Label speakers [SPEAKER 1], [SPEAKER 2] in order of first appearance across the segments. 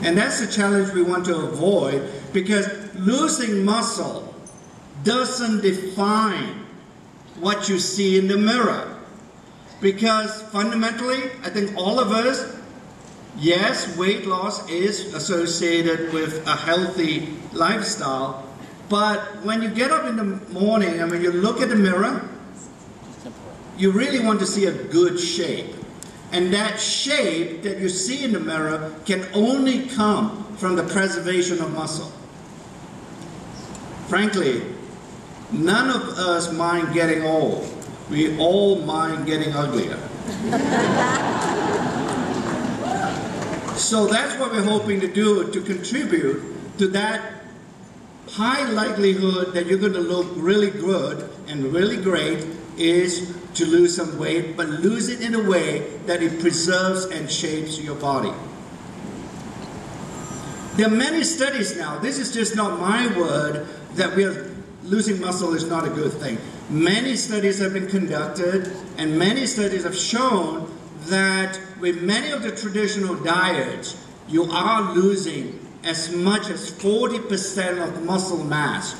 [SPEAKER 1] And that's the challenge we want to avoid, because losing muscle doesn't define what you see in the mirror. Because fundamentally, I think all of us, yes, weight loss is associated with a healthy lifestyle, but when you get up in the morning and when you look at the mirror, you really want to see a good shape. And that shape that you see in the mirror can only come from the preservation of muscle. Frankly, none of us mind getting old. We all mind getting uglier. So that's what we're hoping to do, to contribute to that high likelihood that you're going to look really good and really great, is to lose some weight, but lose it in a way that it preserves and shapes your body. There are many studies now, this is just not my word, that losing muscle is not a good thing. Many studies have been conducted, and many studies have shown that with many of the traditional diets, you are losing as much as 40% of muscle mass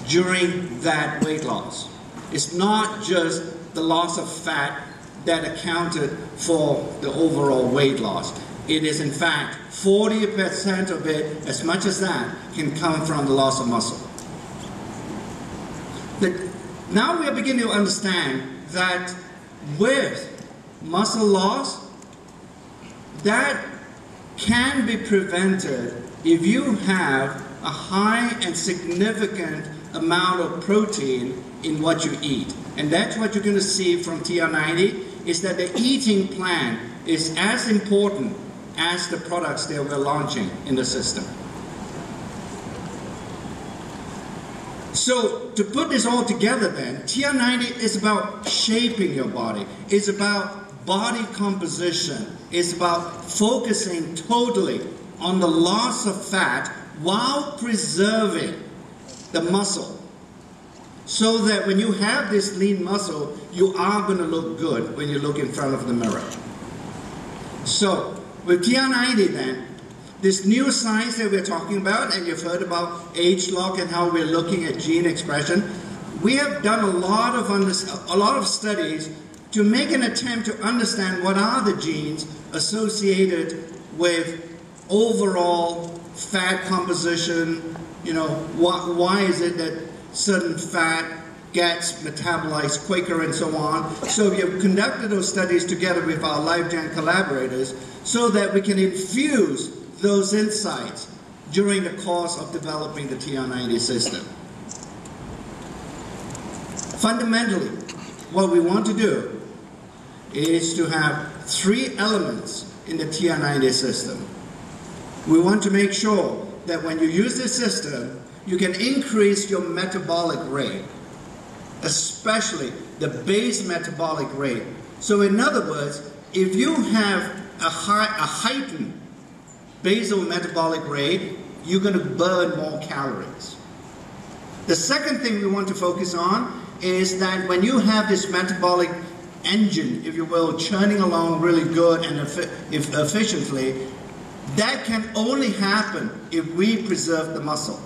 [SPEAKER 1] during that weight loss. It's not just the loss of fat that accounted for the overall weight loss. It is in fact 40% of it, as much as that, can come from the loss of muscle. Now we are beginning to understand that with muscle loss, that can be prevented if you have a high and significant amount of protein in what you eat. And that's what you're going to see from TR90, is that the eating plan is as important as the products that we're launching in the system. So to put this all together then, TR90 is about shaping your body. It's about body composition. It's about focusing totally on the loss of fat while preserving the muscle. So that when you have this lean muscle, you are going to look good when you look in front of the mirror. So with TR90 then, this new science that we're talking about, and you've heard about age lock and how we're looking at gene expression, we have done a lot of studies to make an attempt to understand what are the genes associated with overall fat composition. You know, why is it that certain fat gets metabolized quicker and so on. So we have conducted those studies together with our Lifechain collaborators so that we can infuse those insights during the course of developing the TR90 system. Fundamentally, what we want to do is to have 3 elements in the TR90 system. We want to make sure that when you use this system, you can increase your metabolic rate, especially the base metabolic rate. So in other words, if you have a heightened basal metabolic rate, you're going to burn more calories. The second thing we want to focus on is that when you have this metabolic engine, if you will, churning along really good and efficiently, that can only happen if we preserve the muscle.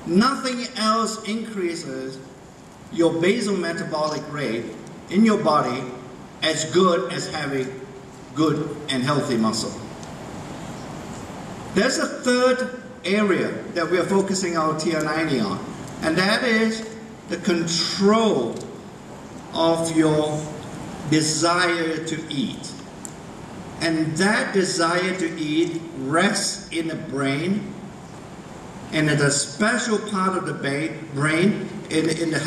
[SPEAKER 1] Nothing else increases your basal metabolic rate in your body as good as having good and healthy muscle. There's a third area that we are focusing our TR90 on, and that is the control of your desire to eat. And that desire to eat rests in the brain, and in a special part of the brain, in the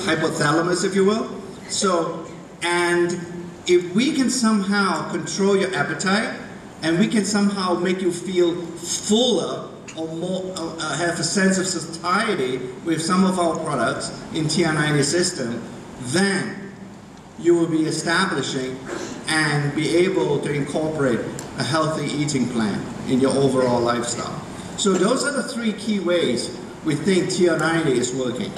[SPEAKER 1] hypothalamus, if you will. So, and if we can somehow control your appetite, and we can somehow make you feel fuller or more, have a sense of satiety with some of our products in TR90 system, then you will be establishing and be able to incorporate a healthy eating plan in your overall lifestyle. So those are the 3 key ways we think TR90 is working.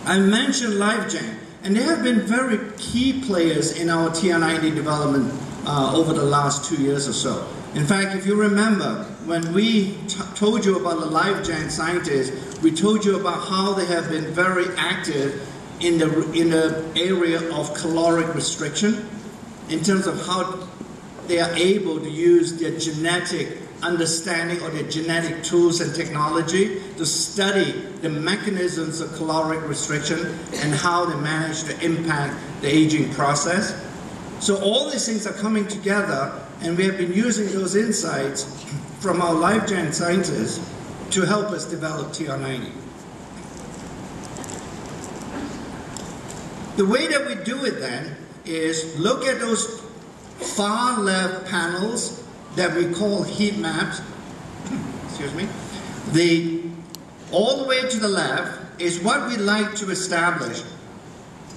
[SPEAKER 1] I mentioned Lifechain, and they have been very key players in our TR90 development over the last 2 years or so. In fact, if you remember, when we told you about the Lifechain scientists, we told you about how they have been very active in the area of caloric restriction, in terms of how they are able to use their genetic understanding or their genetic tools and technology to study the mechanisms of caloric restriction and how they manage to impact the aging process. So all these things are coming together, and we have been using those insights from our Lifechain scientists to help us develop TR90. The way that we do it then is look at those far left panels that we call heat maps. Excuse me. All the way to the left is what we like to establish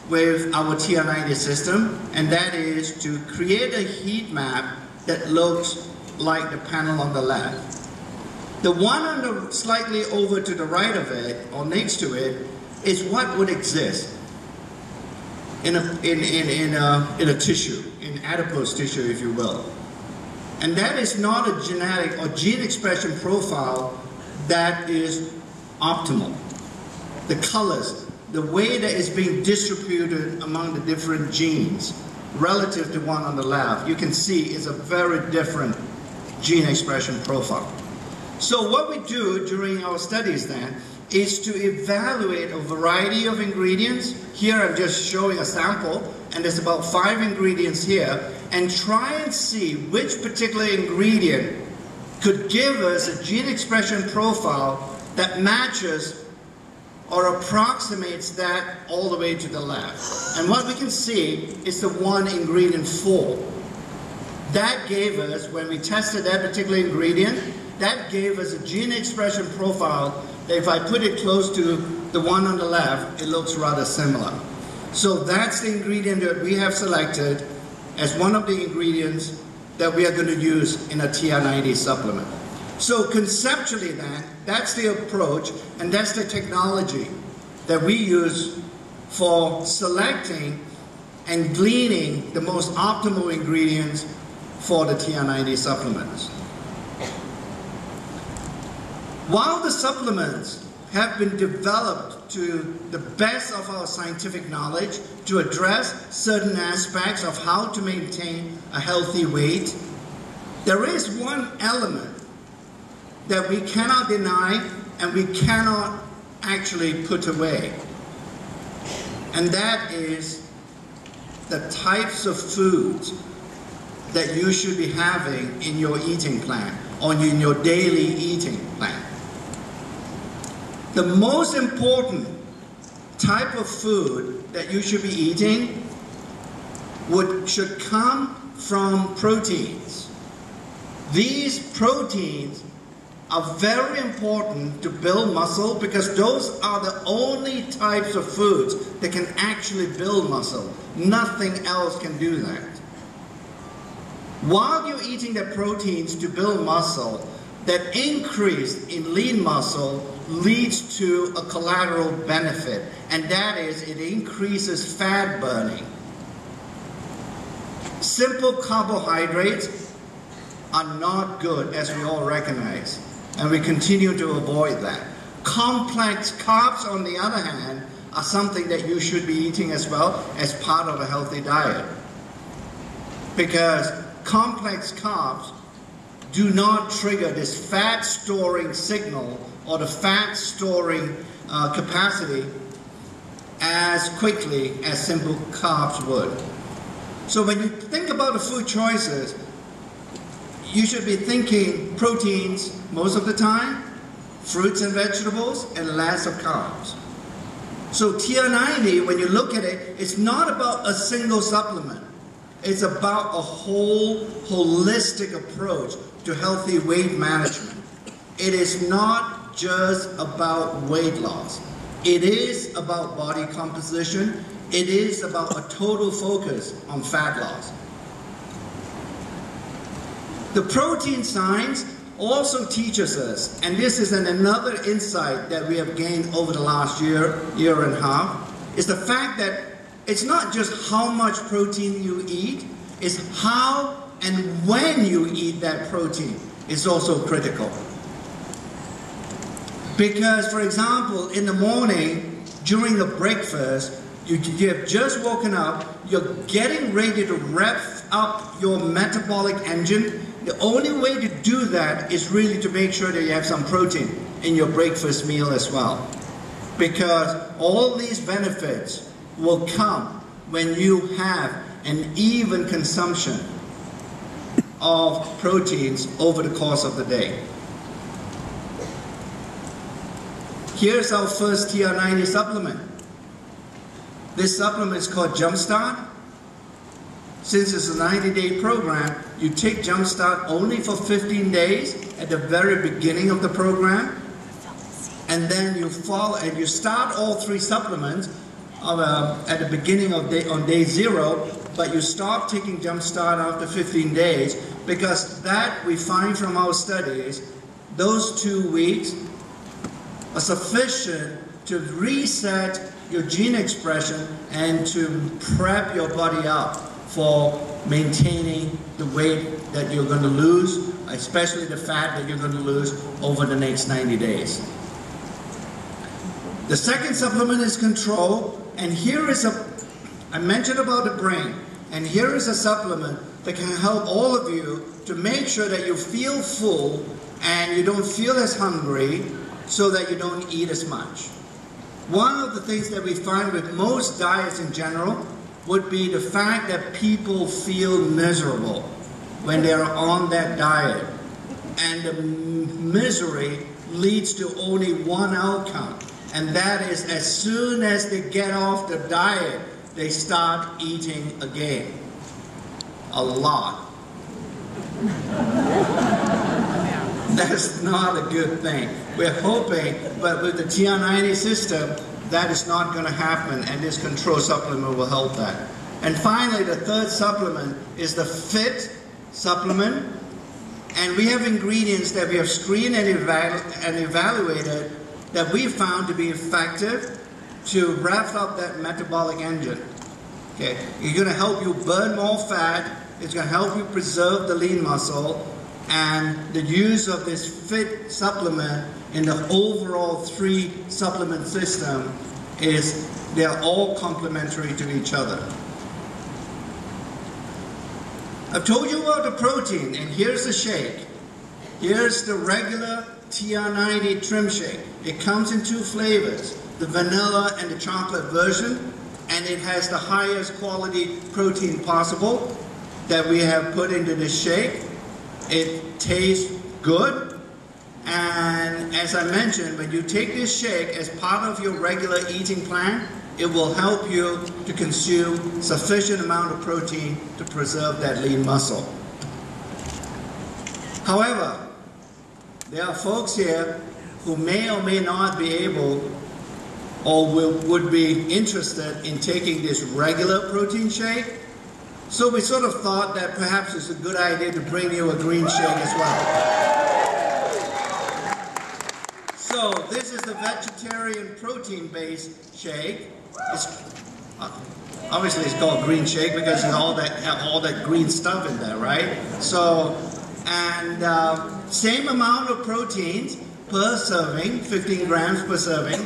[SPEAKER 1] with our TR90 system, and that is to create a heat map that looks like the panel on the left. The one on the slightly over to the right of it, or next to it, is what would exist in a tissue, in adipose tissue, if you will. And that is not a genetic or gene expression profile that is optimal. The colors, the way that it's being distributed among the different genes relative to one on the left, you can see is a very different gene expression profile. So what we do during our studies then is to evaluate a variety of ingredients. Here I'm just showing a sample, and there's about 5 ingredients here, and try and see which particular ingredient could give us a gene expression profile that matches or approximates that all the way to the left. And what we can see is the one ingredient 4. That gave us, when we tested that particular ingredient, that gave us a gene expression profile that if I put it close to the one on the left, it looks rather similar. So that's the ingredient that we have selected as one of the ingredients that we are going to use in a TR90 supplement. So conceptually then, that's the approach and that's the technology that we use for selecting and gleaning the most optimal ingredients for the TR90 supplements. While the supplements have been developed to the best of our scientific knowledge to address certain aspects of how to maintain a healthy weight, there is one element that we cannot deny and we cannot actually put away. And that is the types of foods that you should be having in your eating plan or in your daily eating plan. The most important type of food that you should be eating should come from proteins. These proteins are very important to build muscle because those are the only types of foods that can actually build muscle. Nothing else can do that. While you're eating the proteins to build muscle, that increase in lean muscle leads to a collateral benefit, and that is it increases fat burning. Simple carbohydrates are not good, as we all recognize, and we continue to avoid that. Complex carbs, on the other hand, are something that you should be eating as well as part of a healthy diet, because complex carbs do not trigger this fat storing signal or the fat storing capacity as quickly as simple carbs would. So when you think about the food choices, you should be thinking proteins most of the time, fruits and vegetables, and less of carbs. So TR90, when you look at it, it's not about a single supplement. It's about a whole holistic approach to healthy weight management. It is not just about weight loss. It is about body composition. It is about a total focus on fat loss. The protein science also teaches us, and this is another insight that we have gained over the last year and a half, is the fact that it's not just how much protein you eat, it's how and when you eat that protein is also critical. Because, for example, in the morning, during the breakfast, you have just woken up, you're getting ready to rev up your metabolic engine. The only way to do that is really to make sure that you have some protein in your breakfast meal as well. Because all these benefits will come when you have an even consumption of proteins over the course of the day. Here's our first TR90 supplement. This supplement is called Jumpstart. Since it's a 90-day program, you take Jumpstart only for 15 days at the very beginning of the program, and then you follow and you start all 3 supplements at the beginning of on day 0, but you stop taking Jumpstart after 15 days because that we find from our studies, those 2 weeks are sufficient to reset your gene expression and to prep your body up for maintaining the weight that you're going to lose, especially the fat that you're going to lose over the next 90 days. The second supplement is Control, and here is I mentioned about the brain, and here is a supplement that can help all of you to make sure that you feel full and you don't feel as hungry so that you don't eat as much. One of the things that we find with most diets in general would be the fact that people feel miserable when they're on that diet. And the misery leads to only one outcome. And that is as soon as they get off the diet, they start eating again. A lot. That's not a good thing. We're hoping, but with the TR90 system, that is not going to happen, and this Control supplement will help that. And finally, the third supplement is the Fit supplement. And we have ingredients that we have screened and evaluated that we found to be effective to rev up that metabolic engine. Okay, it's going to help you burn more fat, it's going to help you preserve the lean muscle, and the use of this Fit supplement in the overall 3 supplement system is they're all complementary to each other. I've told you about the protein, and here's the shake. Here's the regular TR90 trim shake. It comes in 2 flavors, the vanilla and the chocolate version, and it has the highest quality protein possible that we have put into this shake. It tastes good, and as I mentioned, when you take this shake as part of your regular eating plan, it will help you to consume sufficient amount of protein to preserve that lean muscle. However, there are folks here who may or may not be able or would be interested in taking this regular protein shake. So we sort of thought that perhaps it's a good idea to bring you a green shake as well. So this is the vegetarian protein-based shake. Obviously it's called green shake because there's all that green stuff in there, right? So, and same amount of proteins per serving, 15 grams per serving.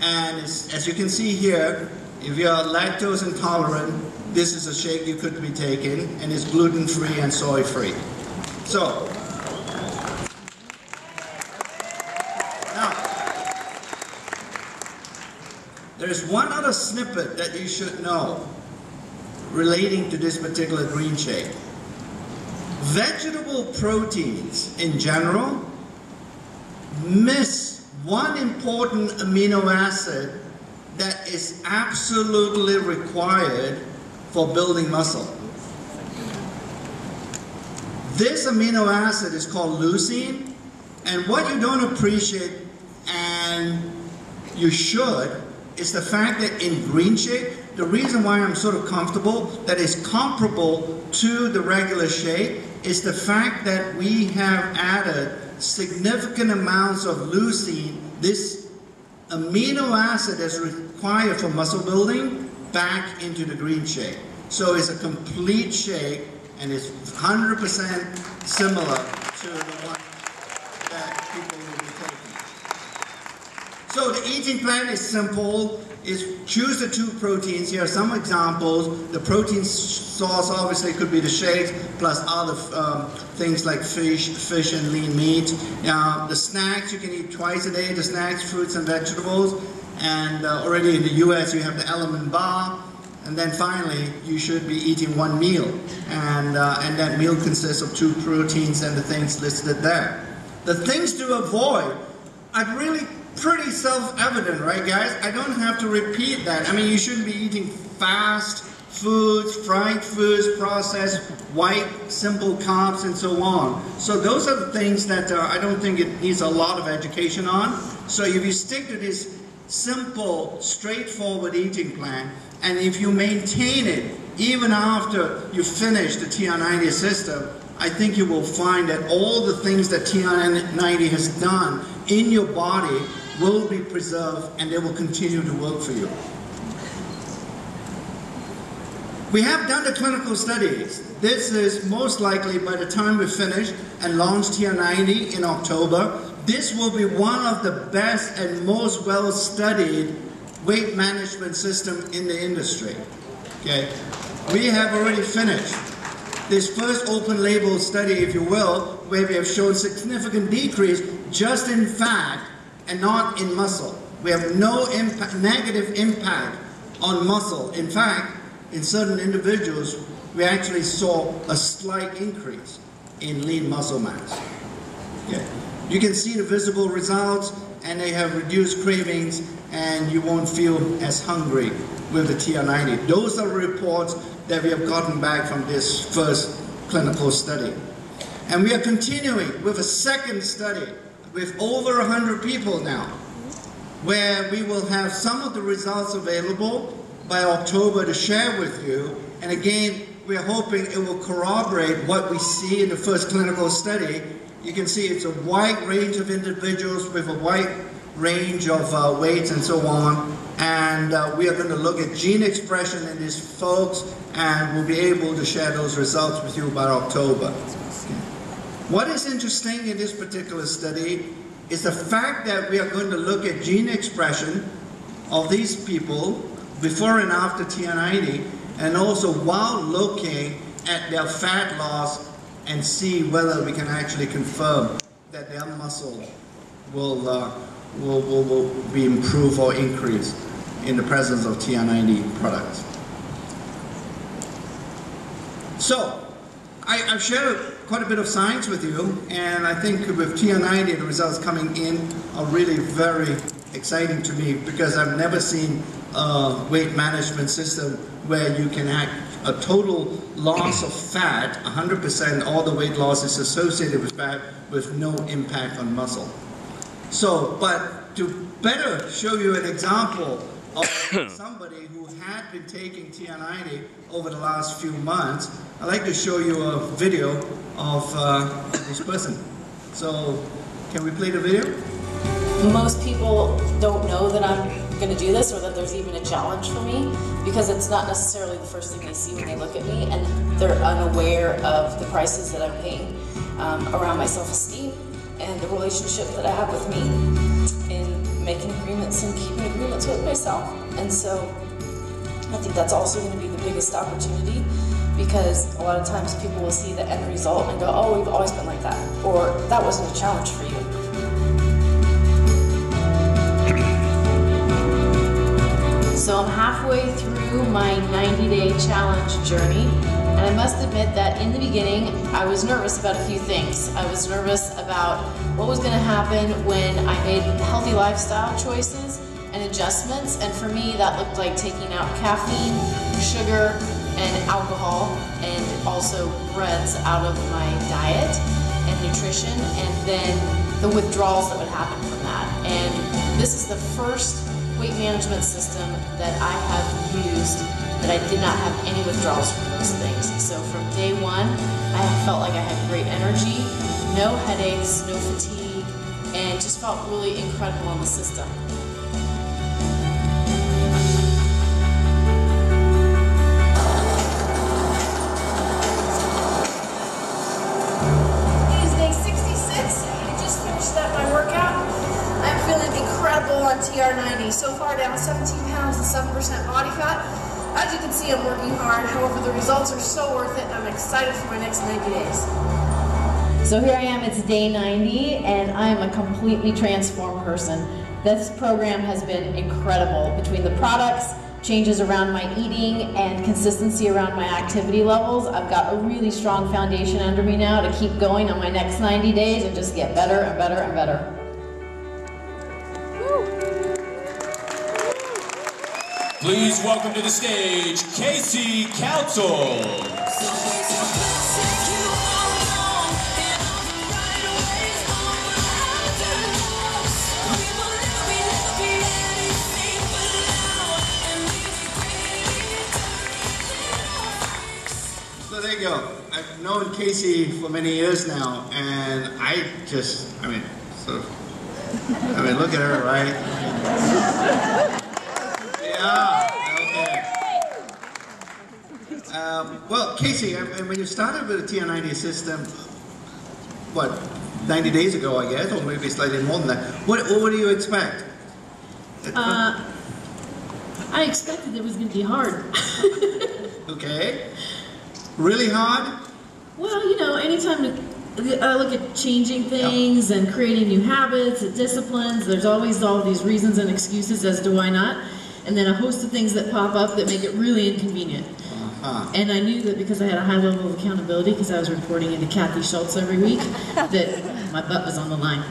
[SPEAKER 1] And as you can see here, if you're lactose intolerant, this is a shake you could be taking, and it's gluten-free and soy-free. So, now, there's one other snippet that you should know relating to this particular green shake. Vegetable proteins in general miss one important amino acid that is absolutely required for building muscle. This amino acid is called leucine, and what you don't appreciate, and you should, is the fact that in green shake, the reason why I'm sort of comfortable that it's comparable to the regular shake is the fact that we have added significant amounts of leucine, this amino acid that's required for muscle building, back into the green shake. So it's a complete shake, and it's 100% similar to the one that people will be taking. So the eating plan is simple. Is choose the 2 proteins. Here are some examples. The protein source obviously could be the shakes, plus other things like fish and lean meat. The snacks you can eat twice a day, the snacks, fruits and vegetables. And already in the US you have the Element Bar. And then finally, you should be eating 1 meal. And that meal consists of 2 proteins and the things listed there. The things to avoid are really pretty self-evident, right guys? I don't have to repeat that. I mean, you shouldn't be eating fast foods, fried foods, processed, white, simple carbs, and so on. So those are the things that I don't think it needs a lot of education on. So if you stick to this simple, straightforward eating plan, and if you maintain it even after you finish the TR90 system, I think you will find that all the things that TR90 has done in your body will be preserved and they will continue to work for you. We have done the clinical studies. This is most likely by the time we finish and launch TR90 in October, this will be one of the best and most well-studied weight management system in the industry. Okay, we have already finished this first open label study, if you will, where we have shown significant decrease just in fat and not in muscle. We have no negative impact on muscle. In fact, in certain individuals, we actually saw a slight increase in lean muscle mass. Okay. You can see the visible results, and they have reduced cravings, and you won't feel as hungry with the TR90. Those are reports that we have gotten back from this first clinical study. And we are continuing with a second study with over 100 people now, where we will have some of the results available by October to share with you. And again, we're hoping it will corroborate what we see in the first clinical study. You can see it's a wide range of individuals with a wide range of weights and so on. And we are going to look at gene expression in these folks, and we'll be able to share those results with you by October. What is interesting in this particular study is the fact that we are going to look at gene expression of these people before and after TR90, and also while looking at their fat loss and see whether we can actually confirm that their muscle will be improved or increased in the presence of TR90 products. So, I've shared quite a bit of science with you, and I think with TR90 the results coming in are really very exciting to me, because I've never seen a weight management system where you can have a total loss of fat, 100%, all the weight loss is associated with fat with no impact on muscle. So, but to better show you an example of somebody who had been taking TR90 over the last few months, I'd like to show you a video of this person. So, can we play the video?
[SPEAKER 2] Most people don't know that I'm going to do this, or that there's even a challenge for me, because it's not necessarily the first thing they see when they look at me, and they're unaware of the prices that I'm paying around my self-esteem and the relationship that I have with me in making agreements and keeping agreements with myself. And so I think that's also going to be the biggest opportunity, because a lot of times people will see the end result and go, oh, we've always been like that, or that wasn't a challenge for you. So I'm halfway through my 90-day challenge journey, and I must admit that in the beginning I was nervous about a few things. I was nervous about what was going to happen when I made healthy lifestyle choices and adjustments, and for me that looked like taking out caffeine, sugar, and alcohol, and also breads out of my diet and nutrition, and then the withdrawals that would happen from that. And this is the first weight management system that I have used that I did not have any withdrawals from those things. So from day one, I felt like I had great energy, no headaches, no fatigue, and just felt really incredible in the system. It is day 66. I just finished up my workout. I'm feeling incredible on TR90. So far down 17 pounds and 7% body fat. As you can see, I'm working hard. However, the results are so worth it. I'm excited for my next 90 days. So here I am, it's day 90, and I am a completely transformed person. This program has been incredible. Between the products, changes around my eating, and consistency around my activity levels, I've got a really strong foundation under me now to keep going on my next 90 days and just get better and better and better.
[SPEAKER 3] Please welcome to the stage, Casey Council.
[SPEAKER 1] So there you go. I've known Casey for many years now, and I mean, look at her, right? Yeah, okay. Well, Casey, when you started with the TR90 system, what, 90 days ago, I guess, or maybe slightly more than that, what do you expect?
[SPEAKER 4] I expected it was going to be hard.
[SPEAKER 1] Okay. Really hard?
[SPEAKER 4] Well, you know, anytime I look at changing things and creating new habits and disciplines, there's always all these reasons and excuses as to why not. And then a host of things that pop up that make it really inconvenient. And I knew that because I had a high level of accountability, because I was reporting into Kathy Schultz every week, that my butt was on the line.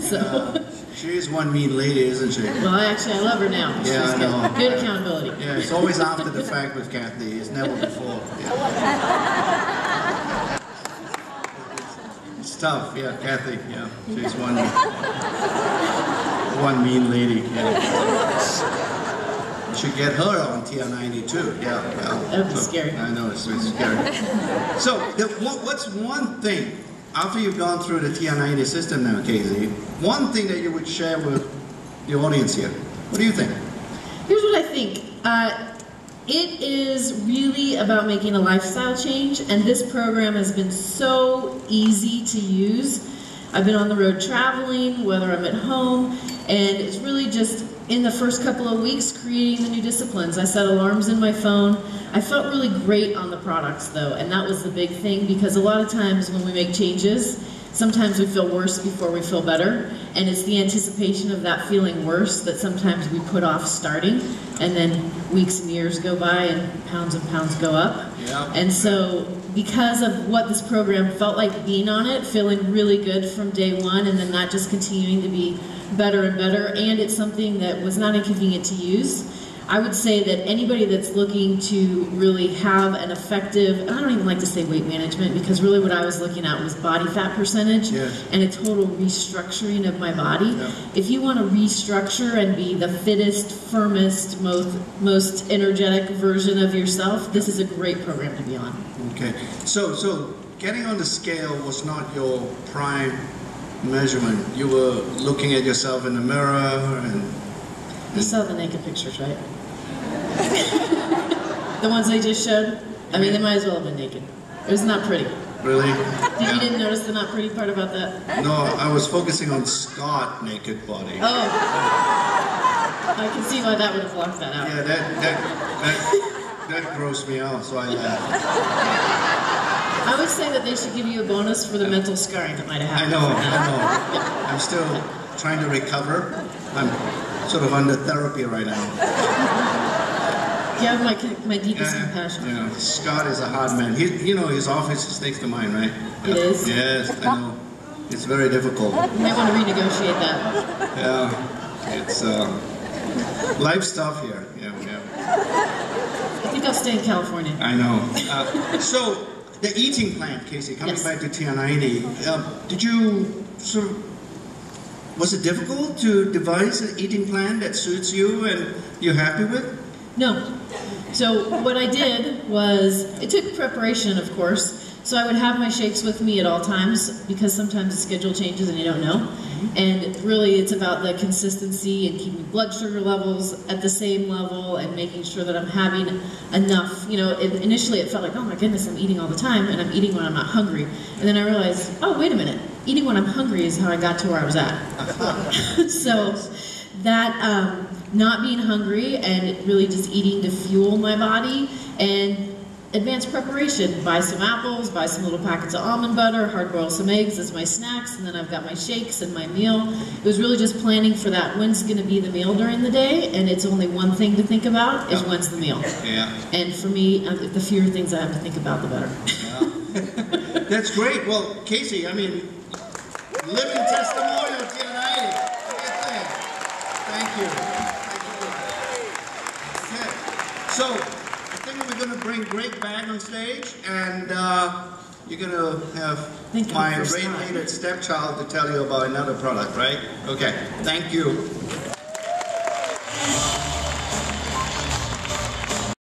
[SPEAKER 4] So.
[SPEAKER 1] She is one mean lady, isn't she?
[SPEAKER 4] Well, I love her now.
[SPEAKER 1] Yeah,
[SPEAKER 4] She's
[SPEAKER 1] I know.
[SPEAKER 4] Good accountability.
[SPEAKER 1] Yeah, it's always after the fact with Kathy. It's never before. Yeah. It's tough, yeah, Kathy. Yeah, she's one mean lady. Yeah. You should get her on TR90 too. Yeah, well,
[SPEAKER 4] that would be scary.
[SPEAKER 1] I know, it's scary. So, what's one thing? After you've gone through the TR90 system now, Casey, one thing that you would share with the audience here. What do you think?
[SPEAKER 4] Here's what I think. It is really about making a lifestyle change, and this program has been so easy to use. I've been on the road traveling, whether I'm at home, and it's really just in the first couple of weeks creating the new disciplines. I set alarms in my phone. I felt really great on the products though, and that was the big thing, because a lot of times when we make changes, sometimes we feel worse before we feel better, and it's the anticipation of that feeling worse that sometimes we put off starting, and then weeks and years go by and pounds go up.
[SPEAKER 1] Yeah.
[SPEAKER 4] And so because of what this program felt like being on it, feeling really good from day one, and then that just continuing to be better and better, and it's something that was not inconvenient to use. I would say that anybody that's looking to really have an effective, I don't even like to say weight management, because really what I was looking at was body fat percentage and a total restructuring of my body.
[SPEAKER 1] Yeah.
[SPEAKER 4] If you want to restructure and be the fittest, firmest, most energetic version of yourself, this is a great program to be on.
[SPEAKER 1] Okay, so getting on the scale was not your prime measurement. You were looking at yourself in the mirror and
[SPEAKER 4] you saw the naked pictures, right? The ones they just showed? I mean, they might as well have been naked. It was not pretty.
[SPEAKER 1] Really?
[SPEAKER 4] You didn't notice the not pretty part about that?
[SPEAKER 1] No, I was focusing on Scott's naked body.
[SPEAKER 4] Oh. I can see why that would have blocked that out.
[SPEAKER 1] Yeah, that grossed me out, so I laughed.
[SPEAKER 4] I would say that they should give you a bonus for the mental scarring that might have happened.
[SPEAKER 1] I know. I'm still trying to recover. I'm sort of under therapy right now.
[SPEAKER 4] You have my deepest compassion.
[SPEAKER 1] You know, Scott is a hard man. You know, his office is next to mine, right?
[SPEAKER 4] It is?
[SPEAKER 1] Yes, I know. It's very difficult.
[SPEAKER 4] You may want to renegotiate that.
[SPEAKER 1] Yeah, it's life stuff here. Yeah.
[SPEAKER 4] I think I'll stay in California.
[SPEAKER 1] I know. So, the eating plan, Casey, coming back to TR90, did you sort of, was it difficult to devise an eating plan that suits you and you're happy with?
[SPEAKER 4] No. So what I did was, it took preparation, of course. So I would have my shakes with me at all times because sometimes the schedule changes and you don't know. And really it's about the consistency and keeping blood sugar levels at the same level and making sure that I'm having enough. You know, initially it felt like, oh my goodness, I'm eating all the time and I'm eating when I'm not hungry. And then I realized, oh, wait a minute, eating when I'm hungry is how I got to where I was at. So that not being hungry and really just eating to fuel my body, and advanced preparation, buy some apples, buy some little packets of almond butter, hard boil some eggs as my snacks, and then I've got my shakes and my meal. It was really just planning for that, when's going to be the meal during the day, and it's only one thing to think about, is when's the meal.
[SPEAKER 1] Yeah.
[SPEAKER 4] And for me, the fewer things I have to think about, the better.
[SPEAKER 1] Yeah. That's great. Well, Casey, I mean, living testimonial to TR90. Thank you. Okay. So, we're going to bring Greg back on stage, and you're going to have my radiated stepchild to tell you about another product, right? Okay, thank you.